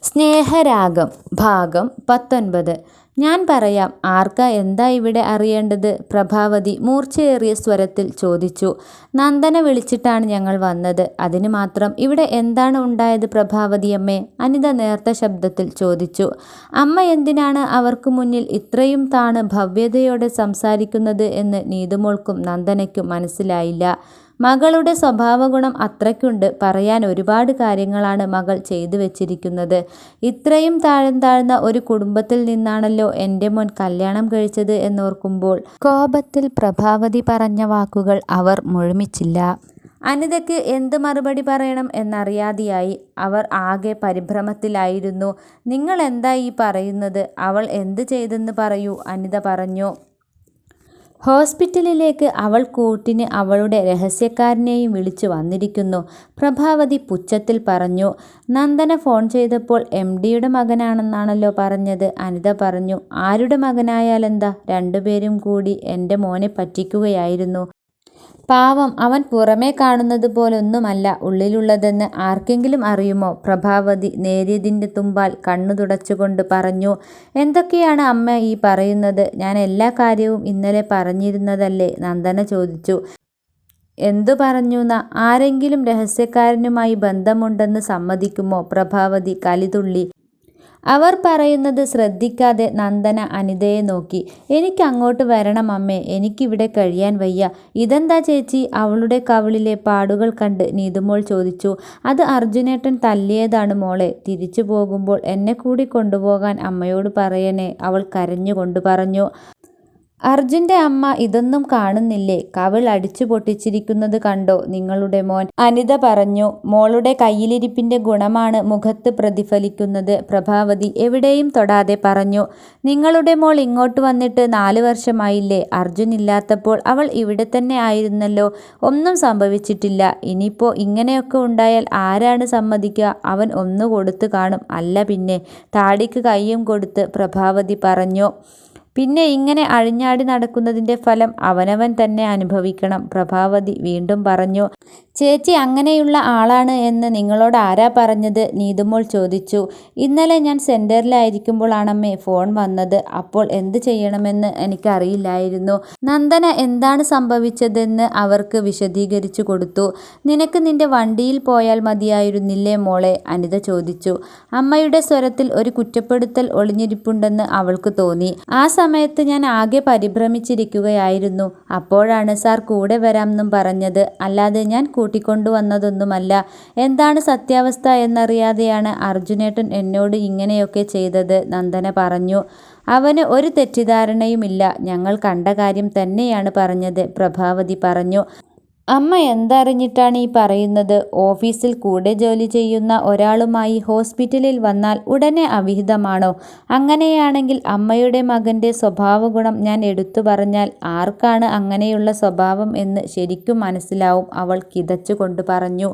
സ്നേഹരാഗം ഭാഗം 19. ഞാൻ പറയാം. ആർക്കാ എന്താ ഇവിടെ അറിയേണ്ടത്? പ്രഭാവതി മൂർച്ചയേറിയ സ്വരത്തിൽ ചോദിച്ചു. നന്ദന വിളിച്ചിട്ടാണ് ഞങ്ങൾ വന്നത്. അതിന് മാത്രം ഇവിടെ എന്താണ് ഉണ്ടായത് പ്രഭാവതിയമ്മേ? അനിത നേർത്ത ശബ്ദത്തിൽ ചോദിച്ചു. അമ്മ എന്തിനാണ് അവർക്ക് മുന്നിൽ ഇത്രയും താണ് ഭവ്യതയോടെ സംസാരിക്കുന്നത് എന്ന് നീതുമോൾക്കും നന്ദനയ്ക്കും മനസ്സിലായില്ല. മകളുടെ സ്വഭാവഗുണം അത്രയ്ക്കുണ്ട്. പറയാൻ ഒരുപാട് കാര്യങ്ങളാണ് മകൾ ചെയ്തു വെച്ചിരിക്കുന്നത്. ഇത്രയും താഴ്ന്ന ഒരു കുടുംബത്തിൽ നിന്നാണല്ലോ എൻ്റെ മോൻ കല്യാണം കഴിച്ചത് എന്നോർക്കുമ്പോൾ കോപത്തിൽ പ്രഭാവതി പറഞ്ഞ വാക്കുകൾ അവർ മുഴുമിച്ചില്ല. അനിതയ്ക്ക് എന്ത് മറുപടി പറയണം എന്നറിയാതെയായി. അവർ ആകെ പരിഭ്രമത്തിലായിരുന്നു. നിങ്ങൾ എന്താ ഈ പറയുന്നത്? അവൾ എന്ത് ചെയ്തെന്ന് പറയൂ, അനിത പറഞ്ഞു. ഹോസ്പിറ്റലിലേക്ക് അവൾ കൂട്ടിന് അവളുടെ രഹസ്യക്കാരനെയും വിളിച്ചു വന്നിരിക്കുന്നു, പ്രഭാവതി പുച്ഛത്തിൽ പറഞ്ഞു. നന്ദന ഫോൺ ചെയ്തപ്പോൾ MDയുടെ മകനാണെന്നാണല്ലോ പറഞ്ഞത്, അനിത പറഞ്ഞു. ആരുടെ മകനായാലെന്താ? രണ്ടുപേരും കൂടി എൻ്റെ മോനെ പറ്റിക്കുകയായിരുന്നു. പാവം, അവൻ പുറമേ കാണുന്നത് പോലൊന്നുമല്ല ഉള്ളിലുള്ളതെന്ന് ആർക്കെങ്കിലും അറിയുമോ? പ്രഭാവതി നേരിയതിൻ്റെ തുമ്പാൽ കണ്ണു തുടച്ചുകൊണ്ട് പറഞ്ഞു. എന്തൊക്കെയാണ് അമ്മ ഈ പറയുന്നത്? ഞാൻ എല്ലാ കാര്യവും ഇന്നലെ പറഞ്ഞിരുന്നതല്ലേ? നന്ദന ചോദിച്ചു. എന്തു പറഞ്ഞുന്ന? ആരെങ്കിലും രഹസ്യക്കാരനുമായി ബന്ധമുണ്ടെന്ന് സമ്മതിക്കുമോ? പ്രഭാവതി കലിതുള്ളി. അവർ പറയുന്നത് ശ്രദ്ധിക്കാതെ നന്ദന അനിതയെ നോക്കി. എനിക്ക് അങ്ങോട്ട് വരണം അമ്മേ, എനിക്കിവിടെ കഴിയാൻ വയ്യ. ഇതെന്താ ചേച്ചി? അവളുടെ കവിളിലെ പാടുകൾ കണ്ട് നീതുമോൾ ചോദിച്ചു. അത് അർജുനേട്ടൻ തല്ലിയതാണ് മോളെ. തിരിച്ചു പോകുമ്പോൾ എന്നെ കൂടി കൊണ്ടുപോകാൻ അമ്മയോട് പറയണേ, അവൾ കരഞ്ഞുകൊണ്ട് പറഞ്ഞു. അർജുൻ്റെ അമ്മ ഇതൊന്നും കാണുന്നില്ലേ? കവിൾ അടിച്ചു പൊട്ടിച്ചിരിക്കുന്നത് കണ്ടോ നിങ്ങളുടെ മോൻ? അനിത പറഞ്ഞു. മോളുടെ കയ്യിലിരിപ്പിൻ്റെ ഗുണമാണ് മുഖത്ത് പ്രതിഫലിക്കുന്നത്, പ്രഭാവതി എവിടെയും തൊടാതെ പറഞ്ഞു. നിങ്ങളുടെ മോൾ ഇങ്ങോട്ട് വന്നിട്ട് 4 വർഷമായില്ലേ? അർജുൻ ഇല്ലാത്തപ്പോൾ അവൾ ഇവിടെ തന്നെ ആയിരുന്നല്ലോ. ഒന്നും സംഭവിച്ചിട്ടില്ല. ഇനിയിപ്പോൾ ഇങ്ങനെയൊക്കെ ഉണ്ടായാൽ ആരാണ് സമ്മതിക്കുക? അവൻ ഒന്ന് കൊടുത്തു കാണും. അല്ല പിന്നെ. താടിക്ക് കയ്യും കൊടുത്ത് പ്രഭാവതി പറഞ്ഞു. പിന്നെ ഇങ്ങനെ അഴിഞ്ഞാടി നടക്കുന്നതിൻ്റെ ഫലം അവനവൻ തന്നെ അനുഭവിക്കണം, പ്രഭാവതി വീണ്ടും പറഞ്ഞു. ചേച്ചി അങ്ങനെയുള്ള ആളാണ് എന്ന് നിങ്ങളോട് ആരാ പറഞ്ഞത്? നീതുമോൾ ചോദിച്ചു. ഇന്നലെ ഞാൻ സെൻറ്ററിലായിരിക്കുമ്പോഴാണമ്മേ ഫോൺ വന്നത്. അപ്പോൾ എന്ത് ചെയ്യണമെന്ന് എനിക്കറിയില്ലായിരുന്നു. നന്ദന എന്താണ് സംഭവിച്ചതെന്ന് അവർക്ക് വിശദീകരിച്ചു കൊടുത്തു. നിനക്ക് നിന്റെ വണ്ടിയിൽ പോയാൽ മതിയായിരുന്നില്ലേ മോളെ? അനിത ചോദിച്ചു. അമ്മയുടെ സ്വരത്തിൽ ഒരു കുറ്റപ്പെടുത്തൽ ഒളിഞ്ഞിരിപ്പുണ്ടെന്ന് അവൾക്ക് തോന്നി. ആ സമയത്ത് ഞാൻ ആകെ പരിഭ്രമിച്ചിരിക്കുകയായിരുന്നു. അപ്പോഴാണ് സാർ കൂടെ വരാമെന്നും പറഞ്ഞത്. അല്ലാതെ ഞാൻ കൂട്ടിക്കൊണ്ടുവന്നതൊന്നുമല്ല. എന്താണ് സത്യാവസ്ഥ എന്നറിയാതെയാണ് അർജുനേട്ടൻ എന്നോട് ഇങ്ങനെയൊക്കെ ചെയ്തത്, നന്ദന പറഞ്ഞു. അവന് ഒരു തെറ്റിദ്ധാരണയുമില്ല. ഞങ്ങൾ കണ്ട കാര്യം തന്നെയാണ് പറഞ്ഞത്, പ്രഭാവതി പറഞ്ഞു. അമ്മ എന്തറിഞ്ഞിട്ടാണ് ഈ പറയുന്നത്? ഓഫീസിൽ കൂടെ ജോലി ചെയ്യുന്ന ഒരാളുമായി ഹോസ്പിറ്റലിൽ വന്നാൽ ഉടനെ അവിഹിതമാണോ? അങ്ങനെയാണെങ്കിൽ അമ്മയുടെ മകൻ്റെ സ്വഭാവഗുണം ഞാൻ എടുത്തു പറഞ്ഞാൽ ആർക്കാണ് അങ്ങനെയുള്ള സ്വഭാവം എന്ന് ശരിക്കും മനസ്സിലാവും, അവൾ കിതച്ചുകൊണ്ട് പറഞ്ഞു.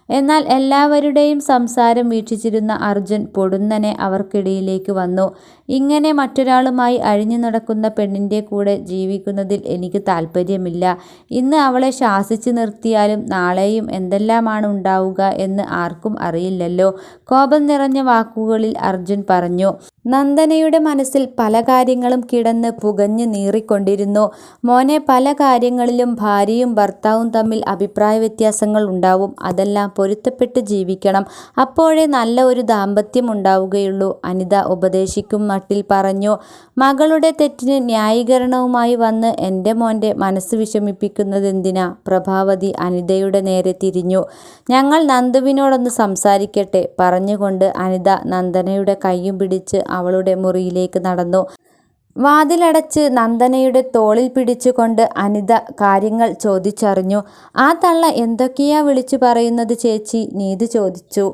എന്നാൽ എല്ലാവരുടെയും സംസാരം വീക്ഷിച്ചിരുന്ന അർജുൻ പൊടുന്നനെ അവർക്കിടയിലേക്ക് വന്നു. ഇങ്ങനെ മറ്റൊരാളുമായി അഴിഞ്ഞു നടക്കുന്ന പെണ്ണിൻ്റെ കൂടെ ജീവിക്കുന്നതിൽ എനിക്ക് താല്പര്യമില്ല. ഇന്ന് അവളെ ശാസിച്ചു നിർത്തിയാലും നാളെയും എന്തെല്ലാമാണ് ഉണ്ടാവുക എന്ന് ആർക്കും അറിയില്ലല്ലോ, കോപം നിറഞ്ഞ വാക്കുകളിൽ അർജുൻ പറഞ്ഞു. നന്ദനയുടെ മനസ്സിൽ പല കാര്യങ്ങളും കിടന്ന് പുകഞ്ഞു നീറിക്കൊണ്ടിരുന്നു. മോനെ, പല കാര്യങ്ങളിലും ഭാര്യയും ഭർത്താവും തമ്മിൽ അഭിപ്രായ വ്യത്യാസങ്ങൾ ഉണ്ടാവും. അതെല്ലാം പൊരുത്തപ്പെട്ട് ജീവിക്കണം. അപ്പോഴേ നല്ല ഒരു ദാമ്പത്യം ഉണ്ടാവുകയുള്ളൂ, അനിത ഉപദേശിക്കും മട്ടിൽ പറഞ്ഞു. മകളുടെ തെറ്റിന് ന്യായീകരണവുമായി വന്ന് എൻ്റെ മോൻ്റെ മനസ്സ് വിഷമിപ്പിക്കുന്നതെന്തിനാ? പ്രഭാവതി അനിതയുടെ നേരെ തിരിഞ്ഞു. ഞങ്ങൾ നന്ദുവിനോടൊന്ന് സംസാരിക്കട്ടെ, പറഞ്ഞുകൊണ്ട് അനിത നന്ദനയുടെ കൈയും പിടിച്ച് അവളുടെ മുറിയിലേക്ക് നടന്നു. വാതിലടച്ച് നന്ദനയുടെ തോളിൽ പിടിച്ചുകൊണ്ട് അനിത കാര്യങ്ങൾ ചോദിച്ചറിഞ്ഞു. ആ തള്ള എന്തൊക്കെയാ വിളിച്ചു പറയുന്നത് ചേച്ചി? നീതു ചോദിച്ചു.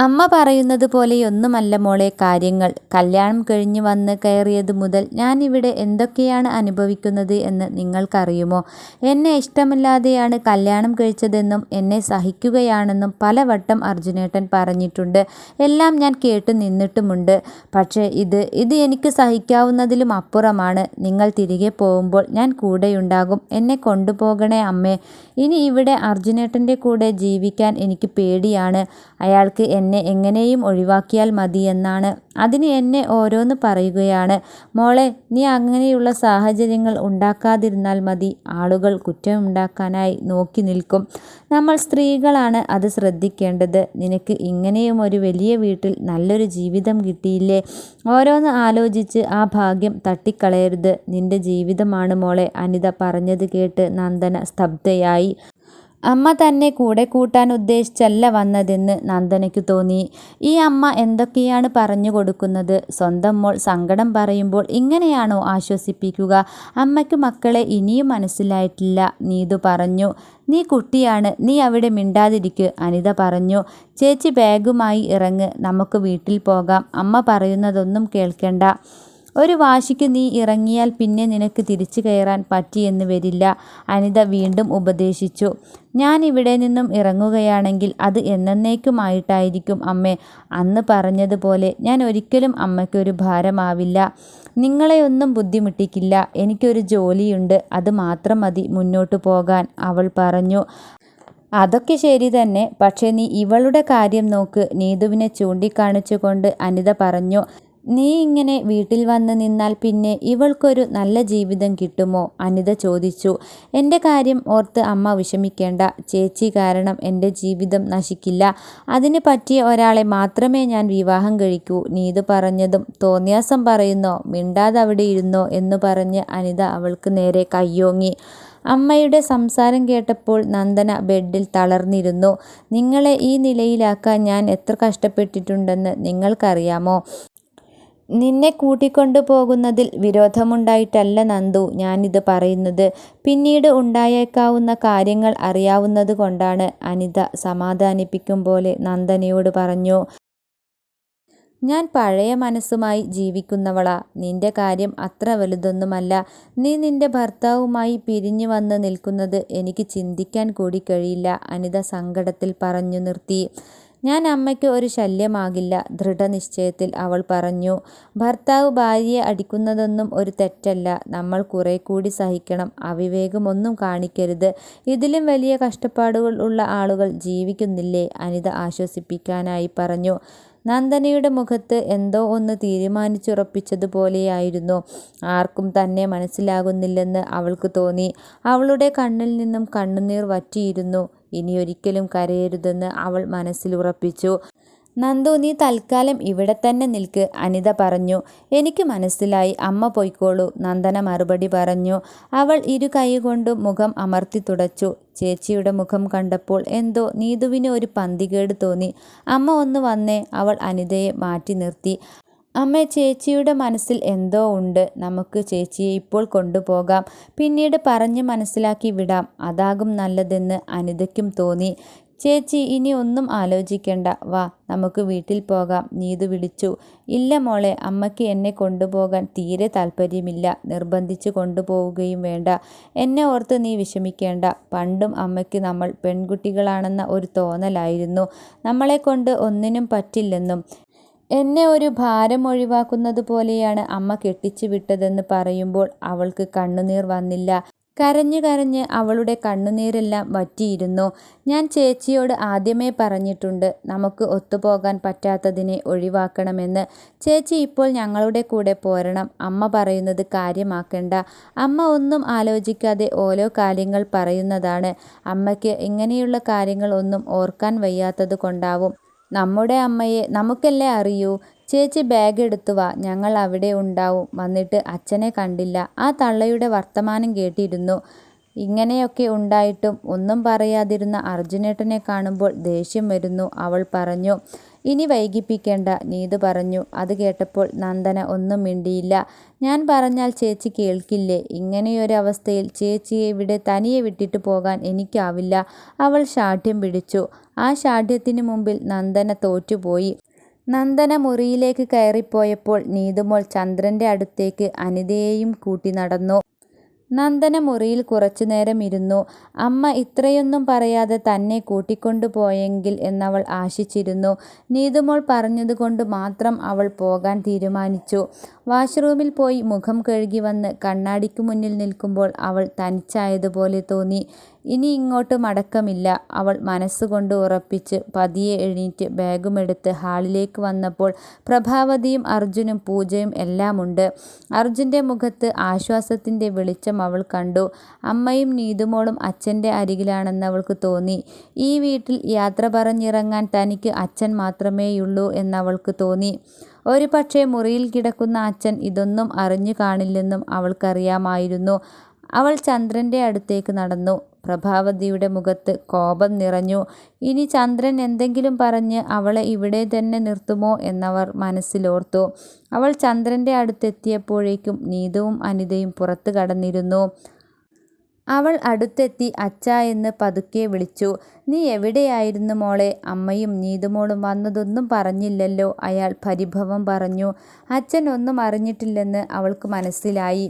അമ്മ പറയുന്നത് പോലെയൊന്നുമല്ല മോളെ കാര്യങ്ങൾ. കല്യാണം കഴിഞ്ഞ് വന്ന് കയറിയത് മുതൽ ഞാനിവിടെ എന്തൊക്കെയാണ് അനുഭവിക്കുന്നത് എന്ന് നിങ്ങൾക്കറിയുമോ? എന്നെ ഇഷ്ടമില്ലാതെയാണ് കല്യാണം കഴിച്ചതെന്നും എന്നെ സഹിക്കുകയാണെന്നും പലവട്ടം അർജുനേട്ടൻ പറഞ്ഞിട്ടുണ്ട്. എല്ലാം ഞാൻ കേട്ട് നിന്നിട്ടുമുണ്ട്. പക്ഷേ ഇത് എനിക്ക് സഹിക്കാവുന്നതിലും അപ്പുറമാണ്. നിങ്ങൾ തിരികെ പോകുമ്പോൾ ഞാൻ കൂടെയുണ്ടാകും. എന്നെ കൊണ്ടുപോകണേ അമ്മേ. ഇനി ഇവിടെ അർജുനേട്ടൻ്റെ കൂടെ ജീവിക്കാൻ എനിക്ക് പേടിയാണ്. അയാൾക്ക് എന്നെ എങ്ങനെയും ഒഴിവാക്കിയാൽ മതിയെന്നാണ്. അതിന് എന്നെ ഓരോന്ന് പറയുകയാണ്. മോളെ, നീ അങ്ങനെയുള്ള സാഹചര്യങ്ങൾ ഉണ്ടാക്കാതിരുന്നാൽ മതി. ആളുകൾ കുറ്റമുണ്ടാക്കാനായി നോക്കി നിൽക്കും. നമ്മൾ സ്ത്രീകളാണ് അത് ശ്രദ്ധിക്കേണ്ടത്. നിനക്ക് ഇങ്ങനെയും ഒരു വലിയ വീട്ടിൽ നല്ലൊരു ജീവിതം കിട്ടിയില്ലേ? ഓരോന്ന് ആലോചിച്ച് ആ ഭാഗ്യം തട്ടിക്കളയരുത്. നിന്റെ ജീവിതമാണ് മോളെ. അനിത പറഞ്ഞത് കേട്ട് നന്ദന സ്തബ്ധയായി. അമ്മ തന്നെ കൂടെ കൂട്ടാൻ ഉദ്ദേശിച്ചല്ല വന്നതെന്ന് നന്ദനയ്ക്ക് തോന്നി. ഈ അമ്മ എന്തൊക്കെയാണ് പറഞ്ഞു കൊടുക്കുന്നത്? സ്വന്തം മോൾ സങ്കടം പറയുമ്പോൾ ഇങ്ങനെയാണോ ആശ്വസിപ്പിക്കുക? അമ്മയ്ക്ക് മക്കളെ ഇനിയും മനസ്സിലായിട്ടില്ല. നീതു പറഞ്ഞു. നീ കുട്ടിയാണ്, നീ അവിടെ മിണ്ടാതിരിക്ക്, അനിത പറഞ്ഞു. ചേച്ചി ബാഗുമായി ഇറങ്ങ്, നമുക്ക് വീട്ടിൽ പോകാം. അമ്മ പറയുന്നതൊന്നും കേൾക്കണ്ട. ഒരു വാശിക്ക് നീ ഇറങ്ങിയാൽ പിന്നെ നിനക്ക് തിരിച്ചു കയറാൻ പറ്റിയെന്ന് വരില്ല, അനിത വീണ്ടും ഉപദേശിച്ചു. ഞാൻ ഇവിടെ നിന്നും ഇറങ്ങുകയാണെങ്കിൽ അത് എന്നേക്കുമായിട്ടായിരിക്കും അമ്മേ. അന്ന് പറഞ്ഞതുപോലെ ഞാൻ ഒരിക്കലും അമ്മയ്ക്കൊരു ഭാരമാവില്ല. നിങ്ങളെയൊന്നും ബുദ്ധിമുട്ടിക്കില്ല. എനിക്കൊരു ജോലിയുണ്ട്, അത് മാത്രം മതി മുന്നോട്ടു പോകാൻ, അവൾ പറഞ്ഞു. അതൊക്കെ ശരി തന്നെ, പക്ഷേ നീ ഇവളുടെ കാര്യം നോക്ക്, നീതുവിനെ ചൂണ്ടിക്കാണിച്ചുകൊണ്ട് അനിത പറഞ്ഞു. നീ ഇങ്ങനെ വീട്ടിൽ വന്ന് നിന്നാൽ പിന്നെ ഇവൾക്കൊരു നല്ല ജീവിതം കിട്ടുമോ? അനിത ചോദിച്ചു. എൻ്റെ കാര്യം ഓർത്ത് അമ്മ വിഷമിക്കേണ്ട. ചേച്ചി കാരണം എൻ്റെ ജീവിതം നശിക്കില്ല. അതിന് പറ്റിയ ഒരാളെ മാത്രമേ ഞാൻ വിവാഹം കഴിക്കൂ. നീതു പറഞ്ഞതും തോന്നിയാസം പറയുന്നോ, മിണ്ടാതെ അവിടെ ഇരുന്നോ എന്ന് പറഞ്ഞ് അനിത അവൾക്ക് നേരെ കയ്യോങ്ങി. അമ്മയുടെ സംസാരം കേട്ടപ്പോൾ നന്ദന ബെഡിൽ തളർന്നിരുന്നു. നിങ്ങളെ ഈ നിലയിലാക്കാൻ ഞാൻ എത്ര കഷ്ടപ്പെട്ടിട്ടുണ്ടെന്ന് നിങ്ങൾക്കറിയാമോ? നിന്നെ കൂട്ടിക്കൊണ്ടു പോകുന്നതിൽ വിരോധമുണ്ടായിട്ടല്ല നന്ദു ഞാനിത് പറയുന്നത്. പിന്നീട് ഉണ്ടായേക്കാവുന്ന കാര്യങ്ങൾ അറിയാവുന്നത് കൊണ്ടാണ്, അനിത സമാധാനിപ്പിക്കും പോലെ നന്ദനയോട് പറഞ്ഞു. ഞാൻ പഴയ മനസ്സുമായി ജീവിക്കുന്നവളാ. നിന്റെ കാര്യം അത്ര വലുതൊന്നുമല്ല. നീ നിന്റെ ഭർത്താവുമായി പിരിഞ്ഞു വന്ന് നിൽക്കുന്നത് എനിക്ക് ചിന്തിക്കാൻ കൂടി കഴിയില്ല, അനിത സങ്കടത്തിൽ പറഞ്ഞു നിർത്തി. ഞാൻ അമ്മയ്ക്ക് ഒരു ശല്യമാകില്ല, ദൃഢനിശ്ചയത്തിൽ അവൾ പറഞ്ഞു. ഭർത്താവ് ഭാര്യയെ അടിക്കുന്നതൊന്നും ഒരു തെറ്റല്ല. നമ്മൾ കുറെ കൂടി സഹിക്കണം. അവിവേകമൊന്നും കാണിക്കരുത്. ഇതിലും വലിയ കഷ്ടപ്പാടുകൾ ഉള്ള ആളുകൾ ജീവിക്കുന്നില്ലേ, അനിത ആശ്വസിപ്പിക്കാനായി പറഞ്ഞു. നന്ദനയുടെ മുഖത്ത് എന്തോ ഒന്ന് തീരുമാനിച്ചുറപ്പിച്ചതുപോലെയായിരുന്നു. ആർക്കും തന്നെ മനസ്സിലാകുന്നില്ലെന്ന് അവൾക്ക് തോന്നി. അവളുടെ കണ്ണിൽ നിന്നും കണ്ണുനീർ വറ്റിയിരുന്നു. ഇനിയൊരിക്കലും കരയരുതെന്ന് അവൾ മനസ്സിലുറപ്പിച്ചു. നന്ദു, നീ തൽക്കാലം ഇവിടെ തന്നെ നിൽക്ക്, അനിത പറഞ്ഞു. എനിക്ക് മനസ്സിലായി, അമ്മ പൊയ്ക്കോളൂ, നന്ദന മറുപടി പറഞ്ഞു. അവൾ ഇരു കൈകൊണ്ടും മുഖം അമർത്തി തുടച്ചു. ചേച്ചിയുടെ മുഖം കണ്ടപ്പോൾ എന്തോ നീതുവിന് ഒരു പന്തികേട് തോന്നി. അമ്മ ഒന്ന് വന്നേ, അവൾ അനിതയെ മാറ്റി നിർത്തി. അമ്മേ, ചേച്ചിയുടെ മനസ്സിൽ എന്തോ ഉണ്ട്. നമുക്ക് ചേച്ചിയെ ഇപ്പോൾ കൊണ്ടുപോകാം, പിന്നീട് പറഞ്ഞ് മനസ്സിലാക്കി വിടാം. അതാകും നല്ലതെന്ന് അനിതയ്ക്കും തോന്നി. ചേച്ചി ഇനി ഒന്നും ആലോചിക്കണ്ട, വാ നമുക്ക് വീട്ടിൽ പോകാം, നീതു വിളിച്ചു. ഇല്ല മോളെ, അമ്മയ്ക്ക് എന്നെ കൊണ്ടുപോകാൻ തീരെ താല്പര്യമില്ല. നിർബന്ധിച്ച് കൊണ്ടുപോവുകയും വേണ്ട. എന്നെ ഓർത്ത് നീ വിഷമിക്കേണ്ട. പണ്ടും അമ്മയ്ക്ക് നമ്മൾ പെൺകുട്ടികളാണെന്ന ഒരു തോന്നലായിരുന്നു. നമ്മളെക്കൊണ്ട് ഒന്നിനും പറ്റില്ലെന്നും. എന്നെ ഒരു ഭാരം ഒഴിവാക്കുന്നത് പോലെയാണ് അമ്മ കെട്ടിച്ചു വിട്ടതെന്ന് പറയുമ്പോൾ അവൾക്ക് കണ്ണുനീർ വന്നില്ല. കരഞ്ഞു കരഞ്ഞ് അവളുടെ കണ്ണുനീരെല്ലാം വറ്റിയിരുന്നു. ഞാൻ ചേച്ചിയോട് ആദ്യമേ പറഞ്ഞിട്ടുണ്ട്, നമുക്ക് ഒത്തുപോകാൻ പറ്റാത്തതിനെ ഒഴിവാക്കണമെന്ന്. ചേച്ചി ഇപ്പോൾ ഞങ്ങളുടെ കൂടെ പോരണം. അമ്മ പറയുന്നത് കാര്യമാക്കണ്ട. അമ്മ ഒന്നും ആലോചിക്കാതെ ഓരോ കാര്യങ്ങൾ പറയുന്നതാണ്. അമ്മയ്ക്ക് ഇങ്ങനെയുള്ള കാര്യങ്ങൾ ഒന്നും ഓർക്കാൻ വയ്യാത്തത് കൊണ്ടാവും. നമ്മുടെ അമ്മയെ നമുക്കല്ലേ അറിയൂ. ചേച്ചി ബാഗ് എടുത്തു വാ, ഞങ്ങൾ അവിടെ ഉണ്ടാവും. വന്നിട്ട് അച്ഛനെ കണ്ടില്ല. ആ തള്ളയുടെ വർത്തമാനം കേട്ടിരുന്നു. ഇങ്ങനെയൊക്കെ ഉണ്ടായിട്ടും ഒന്നും പറയാതിരുന്ന അർജുനേട്ടനെ കാണുമ്പോൾ ദേഷ്യം വരുന്നു, അവൾ പറഞ്ഞു. ഇനി വൈകിപ്പിക്കേണ്ട, നീതു പറഞ്ഞു. അത് കേട്ടപ്പോൾ നന്ദന ഒന്നും മിണ്ടിയില്ല. ഞാൻ പറഞ്ഞാൽ ചേച്ചി കേൾക്കില്ലേ? ഇങ്ങനെയൊരവസ്ഥയിൽ ചേച്ചിയെ ഇവിടെ തനിയെ വിട്ടിട്ട് പോകാൻ എനിക്കാവില്ല, അവൾ ശാഠ്യം പിടിച്ചു. ആ ശാഠ്യത്തിന് മുമ്പിൽ നന്ദന തോറ്റുപോയി. നന്ദന മുറിയിലേക്ക് കയറിപ്പോയപ്പോൾ നീതുമോൾ ചന്ദ്രൻ്റെ അടുത്തേക്ക് അനിതയെയും കൂട്ടി നടന്നു. നന്ദന മുറിയിൽ കുറച്ചുനേരം ഇരുന്നു. അമ്മ ഇത്രയൊന്നും പറയാതെ തന്നെ കൂട്ടിക്കൊണ്ടുപോയെങ്കിൽ എന്നവൾ ആശിച്ചിരുന്നു. നീതുമോൾ പറഞ്ഞതുകൊണ്ട് മാത്രം അവൾ പോകാൻ തീരുമാനിച്ചു. വാഷ്റൂമിൽ പോയി മുഖം കഴുകി വന്ന് കണ്ണാടിക്ക് മുന്നിൽ നിൽക്കുമ്പോൾ അവൾ തനിച്ചായതുപോലെ തോന്നി. ഇനി ഇങ്ങോട്ട് മടക്കമില്ല. അവൾ മനസ്സുകൊണ്ട് ഉറപ്പിച്ച് പതിയെ എഴുന്നേറ്റ് ബാഗുമെടുത്ത് ഹാളിലേക്ക് വന്നപ്പോൾ പ്രഭാവതിയും അർജുനും പൂജയും എല്ലാമുണ്ട്. അർജുൻ്റെ മുഖത്ത് ആശ്വാസത്തിൻ്റെ വെളിച്ചം അവൾ കണ്ടു. അമ്മയും നീതുമോളും അച്ഛൻ്റെ അരികിലാണെന്ന് അവൾക്ക് തോന്നി. ഈ വീട്ടിൽ യാത്ര പറഞ്ഞിറങ്ങാൻ തനിക്ക് അച്ഛൻ മാത്രമേയുള്ളൂ എന്നവൾക്ക് തോന്നി. ഒരുപക്ഷേ മുറിയിൽ കിടക്കുന്ന അച്ഛൻ ഇതൊന്നും അറിഞ്ഞു കാണില്ലെന്നും അവൾക്കറിയാമായിരുന്നു. അവൾ ചന്ദ്രൻ്റെ അടുത്തേക്ക് നടന്നു. പ്രഭാവതിയുടെ മുഖത്ത് കോപം നിറഞ്ഞു. ഇനി ചന്ദ്രൻ എന്തെങ്കിലും പറഞ്ഞ് അവളെ ഇവിടെ തന്നെ നിർത്തുമോ എന്നവർ മനസ്സിലോർത്തു. അവൾ ചന്ദ്രൻ്റെ അടുത്തെത്തിയപ്പോഴേക്കും നീതുവും അനിതയും പുറത്ത് കടന്നിരുന്നു. അവൾ അടുത്തെത്തി അച്ഛാ എന്ന് പതുക്കെ വിളിച്ചു. നീ എവിടെയായിരുന്നു മോളെ? അമ്മയും നീതുമോളും വന്നതൊന്നും പറഞ്ഞില്ലല്ലോ, അയാൾ പരിഭവം പറഞ്ഞു. അച്ഛൻ ഒന്നും അറിഞ്ഞിട്ടില്ലെന്ന് അവൾക്ക് മനസ്സിലായി.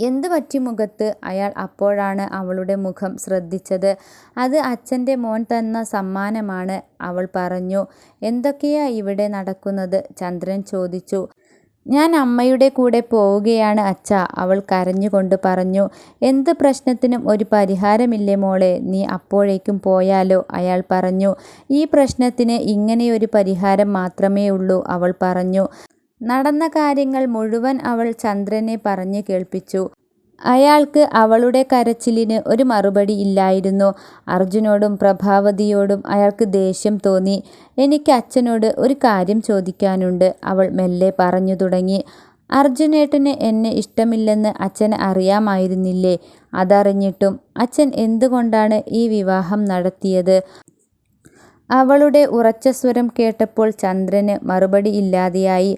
എന്ത് പറ്റി മുഖത്ത്? അയാൾ അപ്പോഴാണ് അവളുടെ മുഖം ശ്രദ്ധിച്ചത്. അത് അച്ഛൻ്റെ മോൻ തന്ന സമ്മാനമാണ്, അവൾ പറഞ്ഞു. എന്തൊക്കെയാ ഇവിടെ നടക്കുന്നത്? ചന്ദ്രൻ ചോദിച്ചു. ഞാൻ അമ്മയുടെ കൂടെ പോവുകയാണ് അച്ഛാ, അവൾ കരഞ്ഞുകൊണ്ട് പറഞ്ഞു. എന്ത് പ്രശ്നത്തിനും ഒരു പരിഹാരമില്ലേ മോളെ? നീ അപ്പോഴേക്കും പോയാലോ? അയാൾ പറഞ്ഞു. ഈ പ്രശ്നത്തിന് ഇങ്ങനെയൊരു പരിഹാരം മാത്രമേ ഉള്ളൂ, അവൾ പറഞ്ഞു. നടന്ന കാര്യങ്ങൾ മുഴുവൻ അവൾ ചന്ദ്രനെ പറഞ്ഞു കേൾപ്പിച്ചു. അയാൾക്ക് അവളുടെ കരച്ചിലിന് ഒരു മറുപടി ഇല്ലായിരുന്നു. അർജുനോടും പ്രഭാവതിയോടും അയാൾക്ക് ദേഷ്യം തോന്നി. എനിക്ക് അച്ഛനോട് ഒരു കാര്യം ചോദിക്കാനുണ്ട്, അവൾ മെല്ലെ പറഞ്ഞു തുടങ്ങി. അർജുനേട്ടന് എന്നെ ഇഷ്ടമില്ലെന്ന് അച്ഛന് അറിയാമായിരുന്നില്ലേ? അതറിഞ്ഞിട്ടും അച്ഛൻ എന്തുകൊണ്ടാണ് ഈ വിവാഹം നടത്തിയത്? അവളുടെ ഉറച്ച സ്വരം കേട്ടപ്പോൾ ചന്ദ്രന് മറുപടി ഇല്ലാതെയായി.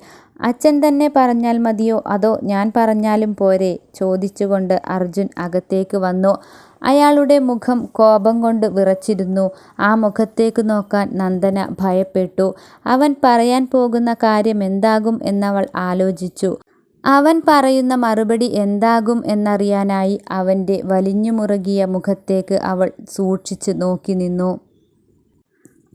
അച്ഛൻ തന്നെ പറഞ്ഞാൽ മതിയോ അതോ ഞാൻ പറഞ്ഞാലും പോരെ? ചോദിച്ചുകൊണ്ട് അർജുൻ അകത്തേക്ക് വന്നു. അയാളുടെ മുഖം കോപം കൊണ്ട് വിറച്ചിരുന്നു. ആ മുഖത്തേക്ക് നോക്കാൻ നന്ദന ഭയപ്പെട്ടു. അവൻ പറയാൻ പോകുന്ന കാര്യം എന്താകും എന്നവൾ ആലോചിച്ചു. അവൻ പറയുന്ന മറുപടി എന്താകും എന്നറിയാനായി അവൻ്റെ വലിഞ്ഞു മുറുകിയ മുഖത്തേക്ക് അവൾ സൂക്ഷിച്ച് നോക്കി നിന്നു.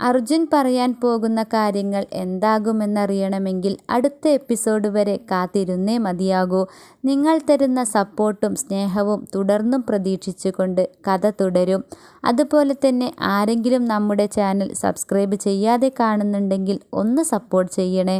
അർജുൻ പറയാൻ പോകുന്ന കാര്യങ്ങൾ എന്താകുമെന്നറിയണമെങ്കിൽ അടുത്ത എപ്പിസോഡ് വരെ കാത്തിരുന്നേ മതിയാകൂ. നിങ്ങൾ തരുന്ന സപ്പോർട്ടും സ്നേഹവും തുടർന്നും പ്രതീക്ഷിച്ചുകൊണ്ട് കഥ തുടരും. അതുപോലെ തന്നെ ആരെങ്കിലും നമ്മുടെ ചാനൽ സബ്സ്ക്രൈബ് ചെയ്യാതെ കാണുന്നുണ്ടെങ്കിൽ ഒന്ന് സപ്പോർട്ട് ചെയ്യണേ.